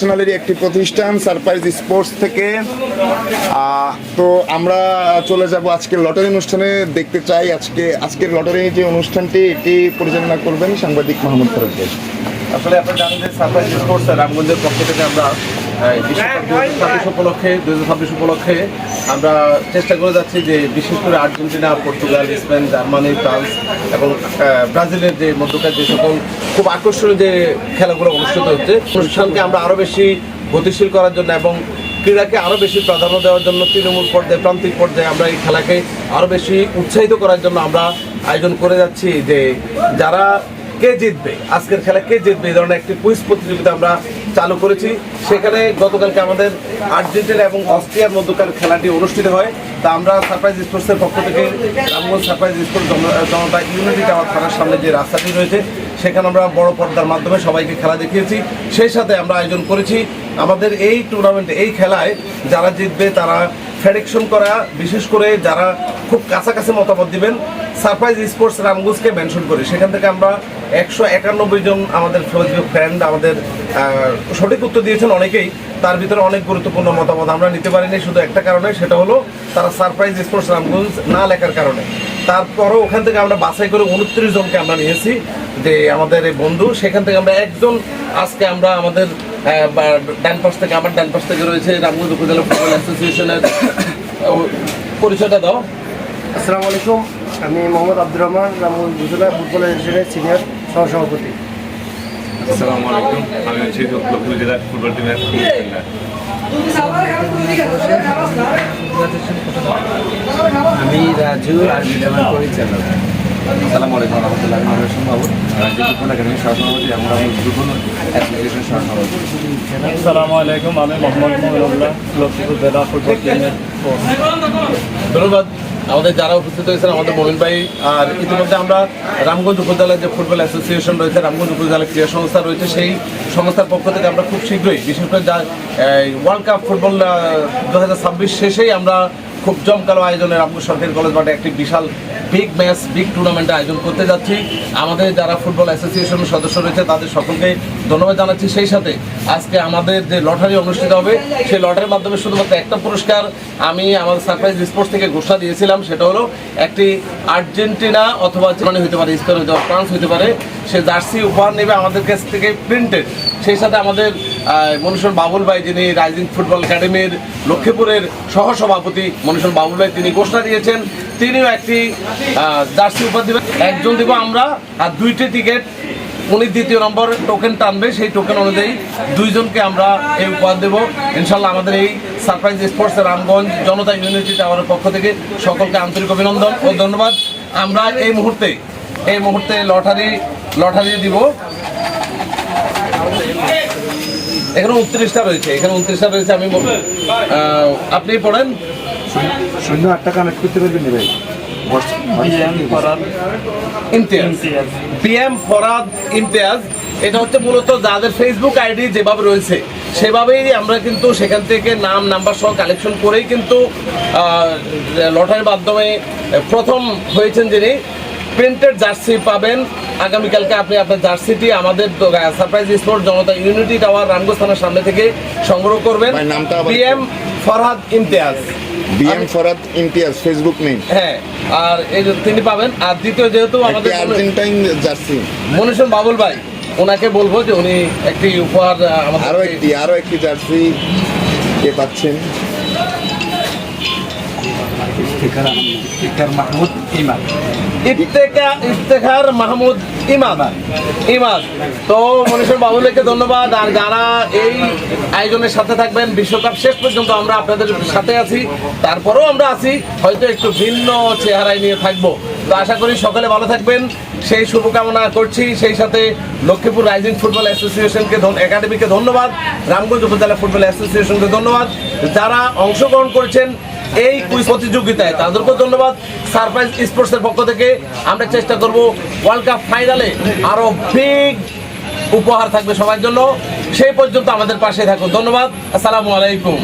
ন্যাশনালেরই একটি প্রতিষ্ঠান surprise sports থেকে। তো আমরা চলে যাব আজকের লটারি অনুষ্ঠানে। দেখতে চাই আজকের লটারি যে অনুষ্ঠানটি এটি পরিচালনা করবেন সাংবাদিক মাহমুদ ফরহাদ। আসলে আপনারা জানেন যে সারপ্রাইজ স্পোর্টস রামগঞ্জের পক্ষ থেকে আমরা 2026 উপলক্ষে আমরা চেষ্টা করে যাচ্ছি যে বিশেষ করে Argentina, Portugal, Spain, Germany, France এবং ব্রাজিলের যে মধ্যকার যে সকল খুব আকর্ষণীয় যে খেলাগুলো অনুষ্ঠিত হচ্ছে, অনুষ্ঠানকে আমরা আরও বেশি গতিশীল করার জন্য এবং ক্রীড়াকে আরও বেশি প্রাধান্য দেওয়ার জন্য তৃণমূল পর্যায়ে, প্রান্তিক পর্যায়ে আমরা এই খেলাকে আরও বেশি উৎসাহিত করার জন্য আমরা আয়োজন করে যাচ্ছি যে যারা কে জিতবে, আজকের খেলা কে জিতবে, এই ধরনের একটি কুইজ প্রতিযোগিতা আমরা চালু করেছি। সেখানে গতকালকে আমাদের আর্জেন্টিনা এবং অস্ট্রিয়ার মধ্যকার খেলাটি অনুষ্ঠিত হয়। তা আমরা সারপ্রাইজ স্পোর্টসের পক্ষ থেকে রামগঞ্জ সারপ্রাইজ স্পোর্টস জনতা ইউনিটি টাওয়ার থানার সামনে যে রাস্তাটি রয়েছে সেখানে আমরা বড় পর্দার মাধ্যমে সবাইকে খেলা দেখিয়েছি। সেই সাথে আমরা আয়োজন করেছি আমাদের এই টুর্নামেন্টে, এই খেলায় যারা জিতবে তারা প্রেডিকশন করা, বিশেষ করে যারা খুব কাছাকাছি মতামত দিবেন সারপ্রাইজ স্পোর্টস রামগঞ্জকে মেনশন করে, সেখান থেকে আমরা 191 জন আমাদের ফেসবুক ফ্রেন্ড আমাদের সঠিক উত্তর দিয়েছেন অনেকেই। তার ভিতরে অনেক গুরুত্বপূর্ণ মতামত আমরা নিতে পারিনি শুধু একটা কারণে, সেটা হলো তারা সারপ্রাইজ স্পোর্টস রামগঞ্জ না লেখার কারণে। তারপরও ওখান থেকে আমরা বাছাই করে 29 জনকে আমরা নিয়েছি যে আমাদের এই বন্ধু, সেখান থেকে আমরা একজন আজকে আমরা আমাদের ডান পাশ থেকে রয়েছে রামগঞ্জ উপজেলা ফুটবল অ্যাসোসিয়েশনের পরিচয়টা দাও। আসসালামু আলাইকুম, আমি মোহাম্মদ আব্দুর রহমান, রামগঞ্জ উপজেলা ফুটবল অ্যাসোসিয়েশনের সিনিয়র সহসভাপতি। আসসালামু আলাইকুম, আমি হচ্ছি লক্ষ্মীপুর জেলার ফুটবল টিমের আমি রাজু আর বিদ্যমান পরিচালক। আসসালামু আলাইকুম রহমতুল্লাহ, আমি সম্ভাবত রাজ্য ফুটবল একাডেমির সহসভাপতি এবং ফুটবল অ্যাসোসিয়েশনের সহসভাপতি। আসসালামু আলাইকুম, আমি মোহাম্মদ মহিউল্লাহ, লক্ষ্মীপুর জেলা ফুটবল টিমের। ধন্যবাদ আমাদের যারা উপস্থিত হয়েছেন, আমাদের মমিন ভাই। আর ইতিমধ্যে আমরা রামগঞ্জ উপজেলার যে ফুটবল অ্যাসোসিয়েশন রয়েছে, রামগঞ্জ উপজেলা ক্রীড়া সংস্থা রয়েছে, সেই সংস্থার পক্ষ থেকে আমরা খুব শীঘ্রই, বিশেষ করে যা ওয়ার্ল্ড কাপ ফুটবল 2026 শেষেই আমরা খুব জমকালো আয়োজনে রামগঞ্জ সরকারি কলেজ মাঠে একটি বিশাল বিগ ম্যাচ, বিগ টুর্নামেন্টের আয়োজন করতে যাচ্ছি। আমাদের যারা ফুটবল অ্যাসোসিয়েশনের সদস্য রয়েছে তাদের সকলকে ধন্যবাদ জানাচ্ছি। সেই সাথে আজকে আমাদের যে লটারি অনুষ্ঠিত হবে, সেই লটারির মাধ্যমে শুধুমাত্র একটা পুরস্কার আমি আমাদের সারপ্রাইজ স্পোর্টস থেকে ঘোষণা দিয়েছিলাম, সেটা হলো একটি আর্জেন্টিনা অথবা জার্মানি হতে পারে, স্পেন হতে পারে, ফ্রান্স হতে পারে, সে জার্সি উপহার নেবে আমাদের কাছ থেকে প্রিন্টেড। সেই সাথে আমাদের মনীষণ বাবুল ভাই, যিনি রাইজিং ফুটবল একাডেমির লক্ষ্মীপুরের সহসভাপতি মনীষণ বাবুল ভাই, তিনি ঘোষণা দিয়েছেন তিনিও একটি জার্সি উপহার দেবেন। একজন দেব আমরা, আর 2টি টিকিট উনি 2য় নম্বর টোকেন টানবে, সেই টোকেন অনুযায়ী 2 জনকে আমরা এই উপহার দেবো ইনশাল্লাহ। আমাদের এই সারপ্রাইজ স্পোর্টস রামগঞ্জ জনতা ইউনিটি টাওয়ারের পক্ষ থেকে সকলকে আন্তরিক অভিনন্দন ও ধন্যবাদ। আমরা এই মুহূর্তে লটারি দিব। এখানে 29টা রয়েছে, আমি আপনি পড়েন। 08 টাকা কানেক্ট করতে পারবেন ভাই। PM ফরহাদ ইমতিয়াজ, এটা হচ্ছে মূলত যাদের ফেসবুক আইডি যেভাবে রয়েছে সেভাবেই আমরা কিন্তু সেখান থেকে নাম নাম্বার সহ কালেকশন করেই কিন্তু লটারির মাধ্যমে প্রথম হয়েছেন যিনি। প্রিন্টেড জার্সি পাবেন আগামীকালকে। আপনি আপনার জার্সিটি আমাদের সারপ্রাইজ স্পোর্টস জনতা ইউনিটি টাওয়ার রামগঞ্জ থানার সামনে থেকে সংগ্রহ করবেন। PM Farhad Imtiaz Facebook name, হ্যাঁ, আর এই তিনি পাবেন। আর দ্বিতীয় যেহেতু আমাদের আর্জেন্টাইন জার্সি মনীষণ বাবুল ভাই, ওনাকে বলবো যে উনি একটি উপহার আমাদের আরো একটি জার্সি কে পাচ্ছেন। ইফতেখার মাহমুদ ইমাদ। তো মনীষণ বাবুলকে ধন্যবাদ। আর যারা এই আয়োজনের সাথে থাকবেন বিশ্বকাপ শেষ পর্যন্ত, আমরা আপনাদের সাথে আছি। তারপরেও আমরা আছি, হয়তো একটু ভিন্ন চেহারায় নিয়ে থাকবো। তো আশা করি সকলে ভালো থাকবেন, সেই শুভকামনা করছি। সেই সাথে লক্ষ্মীপুর রাইজিং ফুটবল অ্যাসোসিয়েশনকে একাডেমিকে ধন্যবাদ, রামগঞ্জ উপজেলা ফুটবল অ্যাসোসিয়েশনকে ধন্যবাদ। যারা অংশগ্রহণ করেছেন এই কুইজ প্রতিযোগিতায় তাদেরকেও ধন্যবাদ। সারপ্রাইজ স্পোর্টসের পক্ষ থেকে আমরা চেষ্টা করব ওয়ার্ল্ড কাপ ফাইনালে আরো বিগ উপহার থাকবে সবার জন্য। সেই পর্যন্ত আমাদের পাশে থাকুন। ধন্যবাদ। আসসালামু আলাইকুম।